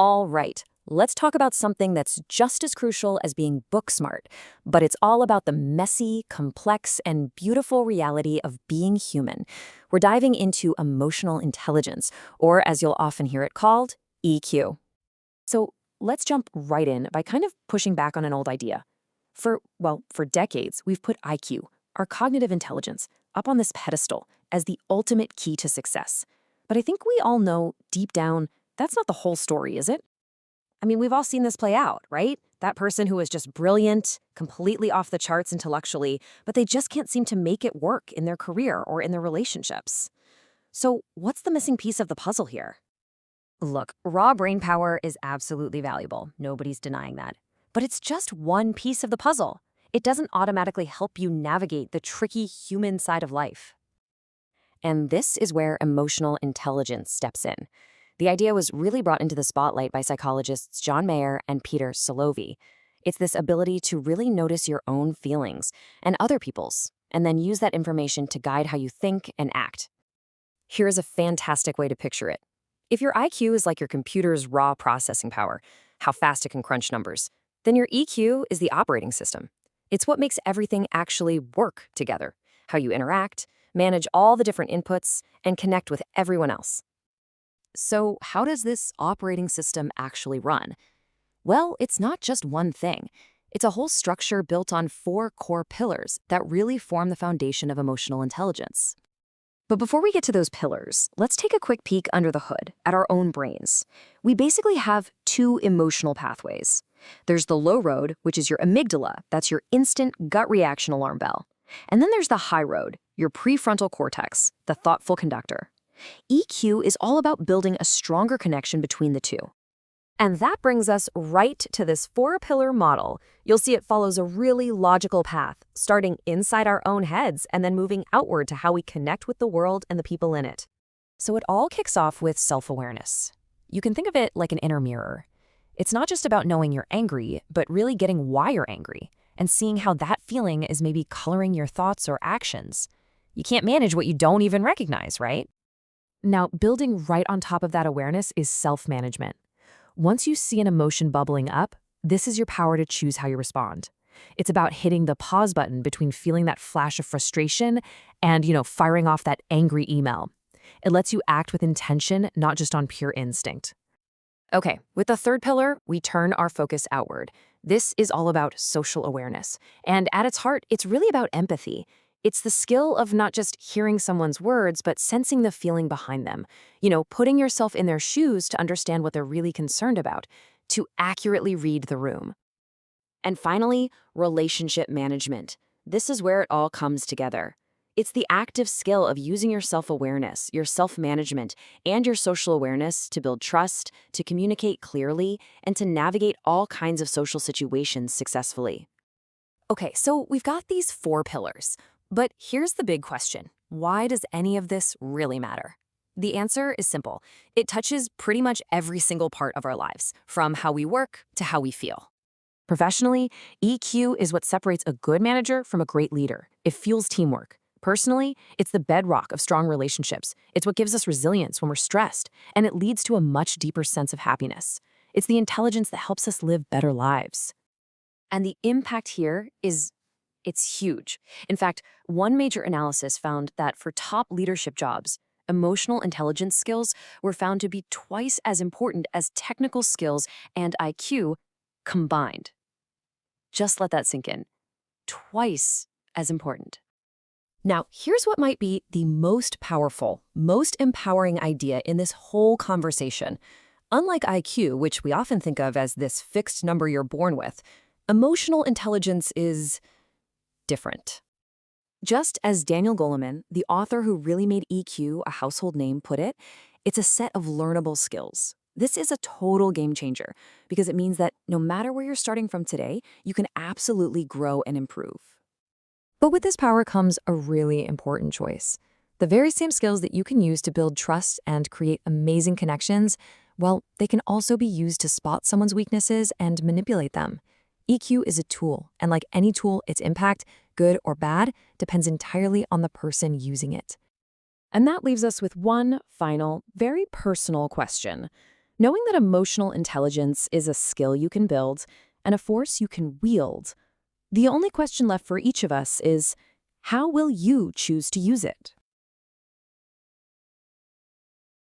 All right, let's talk about something that's just as crucial as being book smart, but it's all about the messy, complex, and beautiful reality of being human. We're diving into emotional intelligence, or as you'll often hear it called, EQ. So let's jump right in by kind of pushing back on an old idea. For decades, we've put IQ, our cognitive intelligence, up on this pedestal as the ultimate key to success. But I think we all know deep down that's not the whole story, is it? I mean, we've all seen this play out, right? That person who is just brilliant, completely off the charts intellectually, but they just can't seem to make it work in their career or in their relationships. So, what's the missing piece of the puzzle here? Look, raw brain power is absolutely valuable. Nobody's denying that. But it's just one piece of the puzzle. It doesn't automatically help you navigate the tricky human side of life. And this is where emotional intelligence steps in. The idea was really brought into the spotlight by psychologists John Mayer and Peter Salovey. It's this ability to really notice your own feelings and other people's, and then use that information to guide how you think and act. Here's a fantastic way to picture it. If your IQ is like your computer's raw processing power, how fast it can crunch numbers, then your EQ is the operating system. It's what makes everything actually work together, how you interact, manage all the different inputs, and connect with everyone else. So how does this operating system actually run? Well, it's not just one thing. It's a whole structure built on 4 core pillars that really form the foundation of emotional intelligence. But before we get to those pillars, let's take a quick peek under the hood at our own brains. We basically have 2 emotional pathways. There's the low road, which is your amygdala. That's your instant gut reaction alarm bell. And then there's the high road, your prefrontal cortex, the thoughtful conductor. EQ is all about building a stronger connection between the two. And that brings us right to this 4-pillar model. You'll see it follows a really logical path, starting inside our own heads and then moving outward to how we connect with the world and the people in it. So it all kicks off with self-awareness. You can think of it like an inner mirror. It's not just about knowing you're angry, but really getting why you're angry and seeing how that feeling is maybe coloring your thoughts or actions. You can't manage what you don't even recognize, right? Now, building right on top of that awareness is self-management. Once you see an emotion bubbling up, this is your power to choose how you respond. It's about hitting the pause button between feeling that flash of frustration and, firing off that angry email. It lets you act with intention, not just on pure instinct. Okay, with the 3rd pillar, we turn our focus outward. This is all about social awareness. And at its heart, it's really about empathy. It's the skill of not just hearing someone's words, but sensing the feeling behind them. Putting yourself in their shoes to understand what they're really concerned about, to accurately read the room. And finally, relationship management. This is where it all comes together. It's the active skill of using your self-awareness, your self-management, and your social awareness to build trust, to communicate clearly, and to navigate all kinds of social situations successfully. Okay, so we've got these 4 pillars. But here's the big question. Why does any of this really matter? The answer is simple. It touches pretty much every single part of our lives, from how we work to how we feel. Professionally, EQ is what separates a good manager from a great leader. It fuels teamwork. Personally, it's the bedrock of strong relationships. It's what gives us resilience when we're stressed, and it leads to a much deeper sense of happiness. It's the intelligence that helps us live better lives. And the impact here it's huge. In fact, one major analysis found that for top leadership jobs, emotional intelligence skills were found to be twice as important as technical skills and IQ combined. Just let that sink in. Twice as important. Now, here's what might be the most powerful, most empowering idea in this whole conversation. Unlike IQ, which we often think of as this fixed number you're born with, emotional intelligence is different. Just as Daniel Goleman, the author who really made EQ a household name, put it, it's a set of learnable skills. This is a total game changer because it means that no matter where you're starting from today, you can absolutely grow and improve. But with this power comes a really important choice. The very same skills that you can use to build trust and create amazing connections, well, they can also be used to spot someone's weaknesses and manipulate them. EQ is a tool, and like any tool, its impact, good or bad, depends entirely on the person using it. And that leaves us with one final, very personal question. Knowing that emotional intelligence is a skill you can build and a force you can wield, the only question left for each of us is, how will you choose to use it?